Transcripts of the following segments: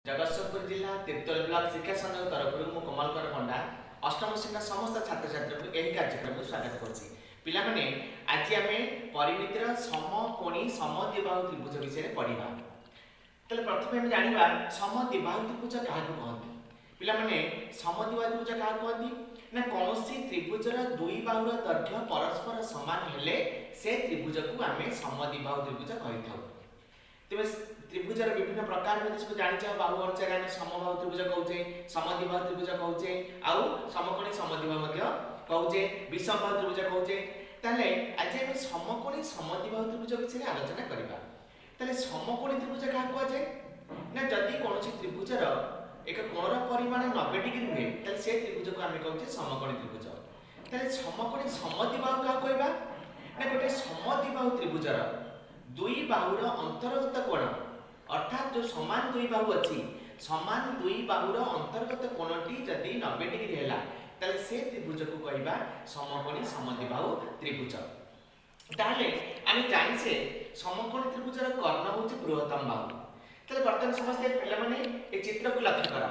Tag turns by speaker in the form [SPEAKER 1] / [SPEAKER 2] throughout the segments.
[SPEAKER 1] जगतसिंहपुर जिला तिर्तोल ब्लॉक शिक्षा संघ तरफ मु कमलकर पंडा अष्टम श्रेणी समस्त छात्र छात्री को यही कार्यक्रम स्वागत करुच्ची पिलाने आज आम परिमितिर समकोणी समद्विबाहु त्रिभुज विषय पढ़ा। तेल प्रथम आम जाना समद्विबाहु त्रिभुज क्या कहते पिलाने समद्विबाहु त्रिभुज क्या कहती ना कौन त्रिभुजर दुई बाहुर दैर्घ्य परस्पर सामान हेले से त्रिभुज को आम समद्विबाहु त्रिभुज कही। तेज त्रिभुजर विभिन्न प्रकार जानी बाहु अनुसार आम समबाहु त्रिभुज कहचे समद्विबाहु त्रिभुज कहचे आउ समकोणी समद्विबाहु कहचे विषमबाहु त्रिभुज कहचे। ताले आज आम समकोणी समद्विबाहु त्रिभुज विषय आलोचना करबा। ताले समकोणी त्रिभुज क्या कहजे ना जदि कौन त्रिभुजर एक कोणर परिमाण 90 डिग्री हुए ताले से त्रिभुज को आम कहचे समकोणी त्रिभुज। ताले समकोणी समद्विबाहु क्या कहबा ना गोटे समद्विबाहु त्रिभुजर दुई बाहुर अंतर्गत कोण अर्थात जो समान दुई बाहु अच्छी समान दुई बाहुर अंतर्गत कोणटी जदि 90 डिग्री है ताले से त्रिभुज को कहबा समकोणी समद्विबाहु त्रिभुज। ताले आम जानिछे समकोणी त्रिभुजर कर्ण होछि बृहत्तम बाहु। ताले वर्तमान समस्ते पिला माने ए चित्र को लक्ष्य करा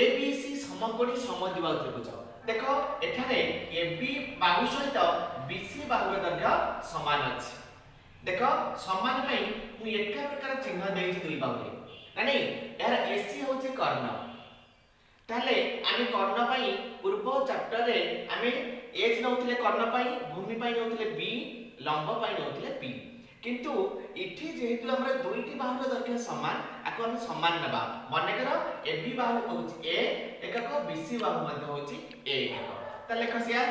[SPEAKER 1] एबीसी समकोणी समद्विबाहु त्रिभुज। देखो एठारे एबी बाहु सहित बीसी बाहुर दैर्घ्य समान अछि। देख समान मु एका प्रकार चिन्ह देइछि दुई बाहुरे ना नहीं यार एसी होछि कर्ण। ताले आमे कर्ण पई पूर्व चैप्टर रे आमे एच नउथिले कर्ण पई भूमि पई नउथिले बी लंब पई नउथिले पी किंतु इठी जेहेतु हमर दुईटी बाहुर दैर्घ्य समान आको हम समान नबा माने करो एबी बाहु होछि ए एकक बीसी बाहु मध्ये होछि ए एकक। ताले खसिया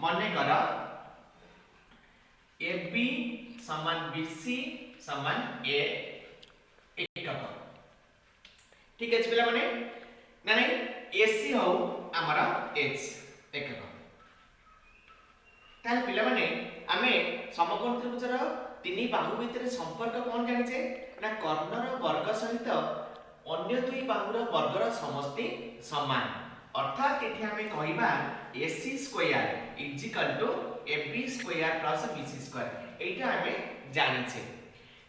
[SPEAKER 1] माने करो एबी समान बीसी समान ए एकक। ठीक है पिला माने ना नहीं एसी हो हमारा एच एकक। ताले पिला माने आमे समकोण त्रिभुजर तीन बाहु भितर संपर्क कोन जानिछे ना कर्णर वर्ग सहित अन्य दुई बाहुर वर्गर समष्टि समान अर्थात एठी आमे कहिबा AC square is equal to AB square plus BC square एटा हमें जानिछे।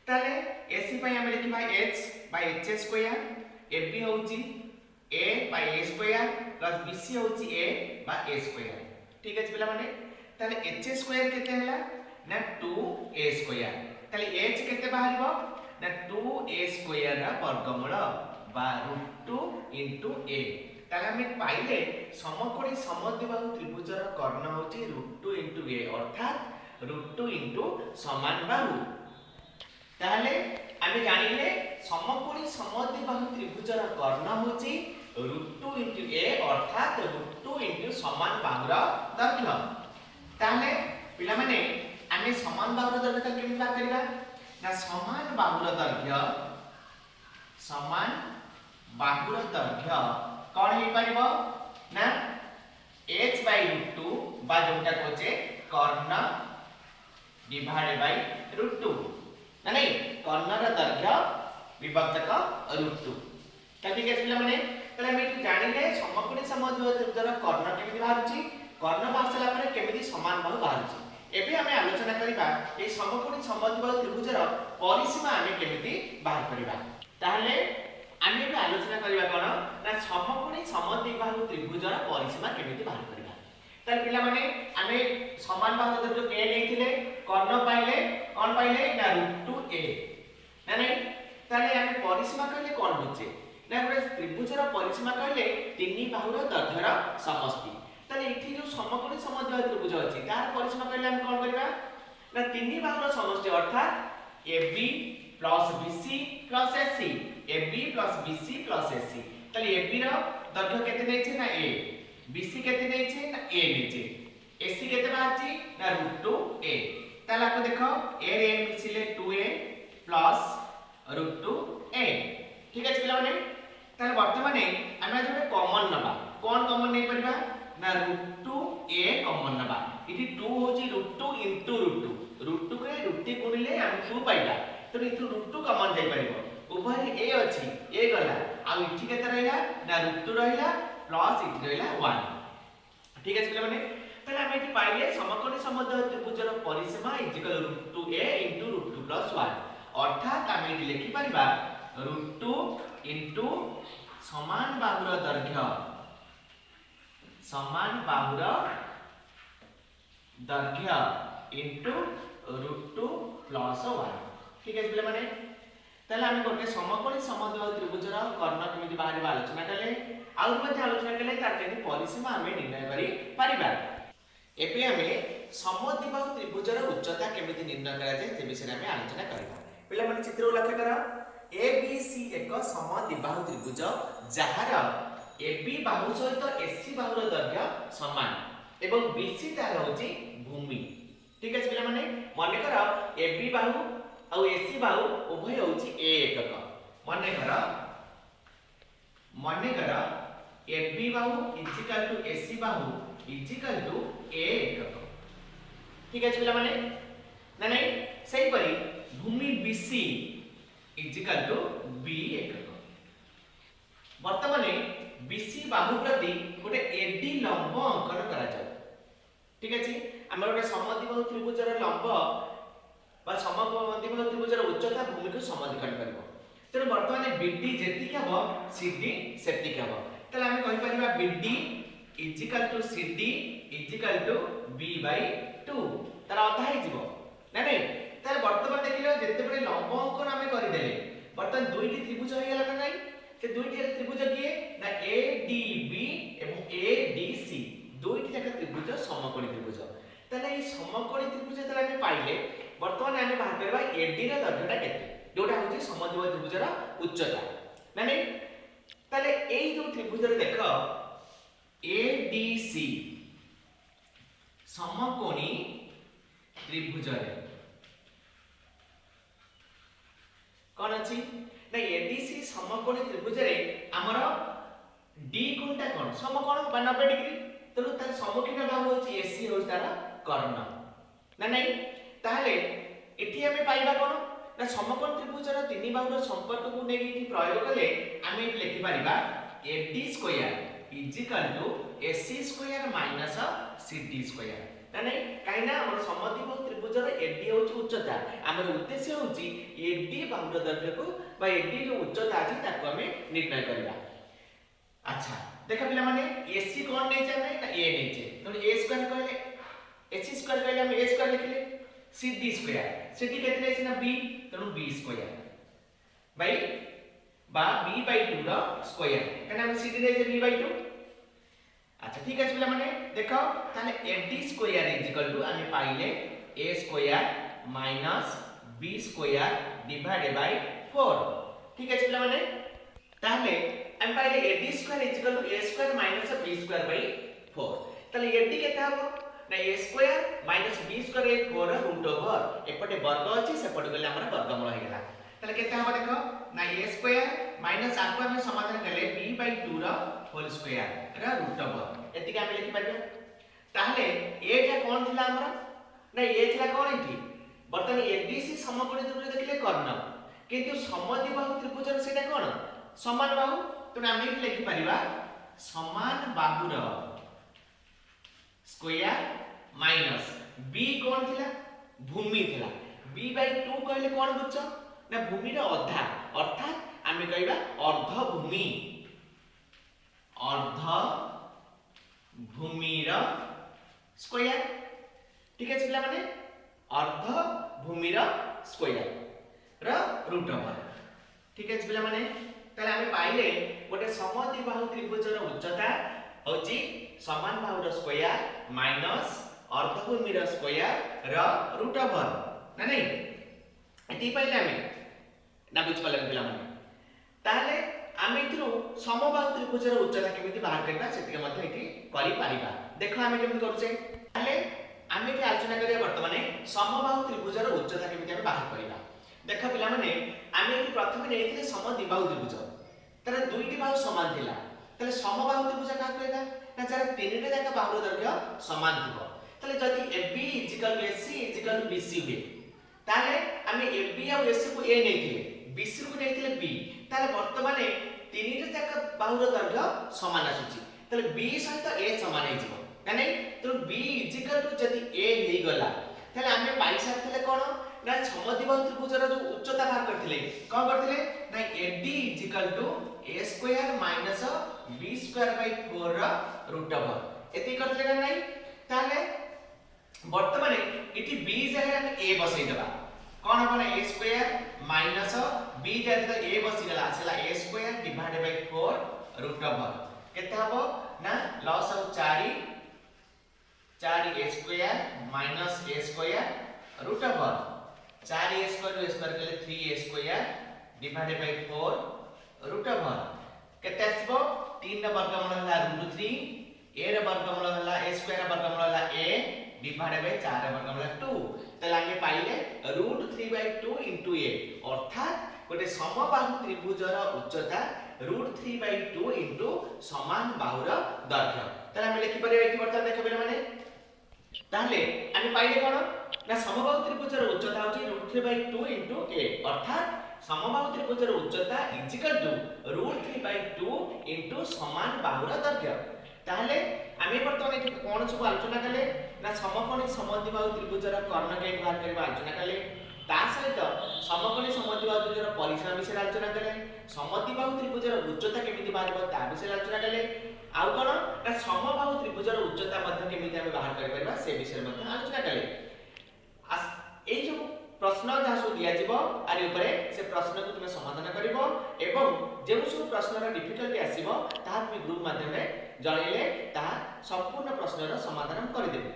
[SPEAKER 1] ताले एसी पई हमें लिखिबा h by h square AB होची a by a square plus BC होची a बाय a स्क्वायर। ठीक है पिला माने ताले h स्क्वायर केते हला ना 2a स्क्वायर। ताले h केते बाहरिबो ना 2a स्क्वायर रा वर्गमूल बा √2 * a। ताले हमें पाइले समकोणी समद्विबाहु त्रिभुजर कर्ण होची √2 * a अर्थात √2 * समान बाहु। ताले आमे जानिले समकोणी समद्विबाहु त्रिभुजर कर्ण होची √2 * a अर्थात √2 * समान बाहुर दैर्घ्य। ताले पिला माने आमे समान बाहुर दैर्घ्य केमि बात करिबा ना समान बाहुर दैर्घ्य कौन हे परिबो ना h बाय √2 बा जोटा कोचे कर्ण डिवाइडेड बाय √2 ना नहीं कर्णर दैर्घ्य विभक्तक √2। त ठीक है पिला माने तले हम जानिले समकोणी समद्विबाहु त्रिभुजर कर्ण केमिति बाहरुची कर्ण बाहरला परे केमिति समान बाहु बाहरुची। एबे हमें आलोचना करिबा ए समकोणी समद्विबाहु त्रिभुजर परिसीमा हमें केमिति बाहर करिबा। ताहले आमे भी आलोचना करिबा कोन ना समकोणी समद्विबाहु त्रिभुजर परिसीमा केमिति बाहर करिबा। ताले पिला माने आमे समान बाहु दैर्घ्य a लेथिले कर्ण पाइले कोन पाइले ना √2a ना नहीं। ताले आमे परिसीमा कहले कोन होचे ना गोटे त्रिभुजर परिसीमा कहले तीन बाहुर दैर्घ्यर समष्टि। ताले इठी जो समकोणी समद्विबाहु त्रिभुज अछि तार परिसीमा कहले हम कोन करिबा ना तीन बाहुर समष्टि अर्थात ab plus bc plus ac ab plus bc plus ac। ताले ab रो दैर्घ्य केते नेछि ना a bc केते नेछि ना a नेछि ac केते बाहरछि ना √2a। ताले आपको देखो a रे मिसिले 2a प्लस √2a। ठीक है पिला माने ताले वर्तमाने हम जो कॉमन नबा कोन कॉमन नै परबा ना √2a कॉमन नबा। इति 2 होछि √2 * √2 करे √2 गुणिले हम 2 पाइबा तो इथु √2 कॉमन जाई परिबो उभय a अछि a गला आ इथि केते रहला ना √2 रहला प्लस इथि रहला 1। ठीक है पिला माने ताले हम इथि पाइले समकोणी समद्विबाहु त्रिभुजर परिसीमा इक्वल √2a * √2 + 1 अर्थात हम इथि लिखि परिबा √2 इंटू समान बाहुर दैर्घ्य समान बाहुर दैर्घ्य इंटू √2 प्लस 1 ठीक है पिला माने ताले हम गोटे समकोणी समद्विबाहु त्रिभुजर कर्ण केमिति बाहर आलोचना कले आउ मध्ये आलोचना कले तार केमिति परिसीमा हमें निर्णय करि परिबा एपे हमें समद्विबाहु त्रिभुजर उच्चता केमिति निर्णय करा जाय से विषय में आलोचना करबा पिला माने चित्र लक्ष्य करा ABC एक समद्विबाहु त्रिभुज जहार AB बाहु सहित AC बाहुर दैर्घ्य समान एवं BC तार होची भूमि ठीक है पिला माने माने करा AB बाहु और AC बाहु उभय होची A एकक माने करा AB Bahu equal to AC Bahu equal to A एकक ठीक है पिला माने ना नहीं सही परी भूमि BC इक्वल टू B एकक वर्तमाने BC बाहु प्रति गोटे AD लंब अंकन करा जाय ठीक अछि हमर गोटे समद्विबाहु त्रिभुजर लंब बा समद्विबाहु त्रिभुजर उच्चता भूमि को समद्विकरण करबो तेनु वर्तमान BD जेतिक हबो CD सेतिक हबो तले हम कहि परिबा BD CD B/2 तार अधा हे जिवो ना नहीं तार वर्तमान देखिलो जेते बडे लंब अंकन हम करि देले वर्तमान दुईटी त्रिभुज हो गेला ना नहीं से दुईटी त्रिभुज किए ना ADB एवं ADC दुईटी जाक त्रिभुज समकोणी त्रिभुज ताले ई समकोणी त्रिभुज ताले हम पाइले वर्तमान हम बाहर करबा AD रा दैर्घ्यटा केते जोटा होची समद्विबाहु त्रिभुजर उच्चता ना नहीं ताले एई जो त्रिभुजर देख ADC समकोणी त्रिभुज रे कोन अछि ना ADC समकोणी त्रिभुज रे हमर D कोनटा कोन समकोण 90 डिग्री तनु तार सम्मुखीन बाहु होची AC हो तार कर्ण ना नहीं ताहले एठी हमें पाइबा कोन ना समकोण त्रिभुजर तीन बाहुर संपर्क को नै इठी प्रयोग कले हमें इठी लिखि परिबा AD square AC² minus CD² ना नहीं काइना हमर समद्विबाहु त्रिभुजर AD होची उच्चता हमर उद्देश्य होची AD बाहुर दैर्घ्य को बा AD जो उच्चता अछि ताको हमें निर्णय करबा अच्छा देखा पिला माने AC कोन नै छै ना A नै छै तो A² कहले AC² कहले हम A² लिखले CD² केते नै छै ना B तनु B² बाय बा B/2 रो स्क्वायर कना हम CD नै छै B/2 अच्छा ठीक है पिला माने देखो ताले AD² हमें पाइले A² minus B² divided by 4 ठीक है पिला माने ताले हम पाइले AD² A² माइनस B²/4 ताले AD केते हबो ना A² minus B² 4 root over एपटे वर्ग अछि सेपटे गले हमर वर्गमूल हे गेला ताले केते हबो देखो ना A² माइनस आको हम समाधान कले B/2 रो होल स्क्वायर रा रूट ओवर एतिके हम लिखि परबे ताहले A टा कोन थिला हमर ना A थिला कोन इथि बर्तन ADC समकोणी त्रिभुज देखले कर्ण किंतु समद्विबाहु त्रिभुजर सेटा कोन समान बाहु तो हम लिखि परिबा समान बाहुर स्क्वायर माइनस B कोन थिला भूमि थिला B/2 कहले कोन बुझछ ना भूमि रो अधा अर्थात हम कहबा अर्ध भूमि रो स्क्वायर ठीक है पिला माने अर्ध भूमि रो स्क्वायर रो रूट ओवर ठीक है पिला माने ताले हम पाइले गोटे समद्विबाहु त्रिभुजर उच्चता होची समान बाहुर स्क्वायर माइनस अर्ध भूमि रो स्क्वायर रो रूट ओवर ना नहीं एटी पाइले हम ना बुझ पाले पिला माने ताले आमे इथरो समबाहु त्रिभुजर उच्चता केमिति बाहर करबा सेतिके मध्ये एठी करि पारिबा देखो आमे केमिति करछे ताले आमे एठी आलोचना करिया वर्तमाने समबाहु त्रिभुजर उच्चता केमिति आमे बाहर करबा देखो पिला माने आमे एठी प्रथमे नेइथिले समद्विबाहु त्रिभुज तार दुईटी बाहु समान थिला ताले समबाहु त्रिभुज का कहबा ना जरा तीनटा जाका बाहुर दैर्घ्य समान थिबो ताले जदि AB AC BC हुए ताले आमे AB और AC को A नेइथिले BC को नेइथिले B ताले वर्तमाने तीनटा जाका बाहुर दैर्घ्य समान आसुची ताले B सहित A समान हे जिवो ना नहीं तो B जदि A हे गला ताले आमे पाई साथले कोन ना समद्विबाहु त्रिभुजर जो उच्चता बाहर करथिले कोन करथिले ना AD a square minus b square by 4 रा रूट ओवर एति करथिले ना नाही ताले वर्तमान इति b जगह हम a बसै देबा कोन अपन a स्क्वायर माइनस b जगह a बसि गला आछला a square divided by 4 root over केते हबो ना loss of 4 a square minus a square root over 4 a square के लिए 3 a square divided by 4 root over केते आसीबो 3 रा वर्गमूल हला रूट 3 a रा वर्गमूल हला a स्क्वायर रा वर्गमूल हला a डिवाइडेड बाय 4 रा वर्गमूल 2 तले हम पाइले रूट 3 बाय 2 इनटू a अर्थात गोटे समबाहु त्रिभुजर उच्चता रूट 3 बाय 2 इनटू समान बाहुर दैर्घ्य तले हम लिखि परिबा कि बर्तन देखबे माने ताहले हम पाइले कोन ना समबाहु त्रिभुजर उच्चता होची √3 बाय 2 इनटू a अर्थात समबाहु त्रिभुजर उच्चता is equal to √3 by 2 into समान बाहुर दैर्घ्य ताहले आमे वर्तमान एठी कोन सब आलोचना कले ना समकोणी समद्विबाहु त्रिभुजर कर्ण केन बाहर करबा आलोचना कले ता सहित समकोणी समद्विबाहु त्रिभुजर परिसीमा विषय आलोचना कले समद्विबाहु त्रिभुजर उच्चता केमिति बाहर ता विषय आलोचना कले आउ कोन ना समबाहु त्रिभुजर उच्चता मध्ये केमिति हम बाहर कर परबा से विषय मध्ये आलोचना कले ए जो प्रश्न जहाँ सब दिया जीवो आरि ऊपर से प्रश्न को तुमे समाधान करिवो एवं जे सब प्रश्न रा डिफिकल्टी आसीबो ताहा तुमे ग्रुप माध्यम रे जणैले ताहा संपूर्ण प्रश्न रा समाधान करि देबो।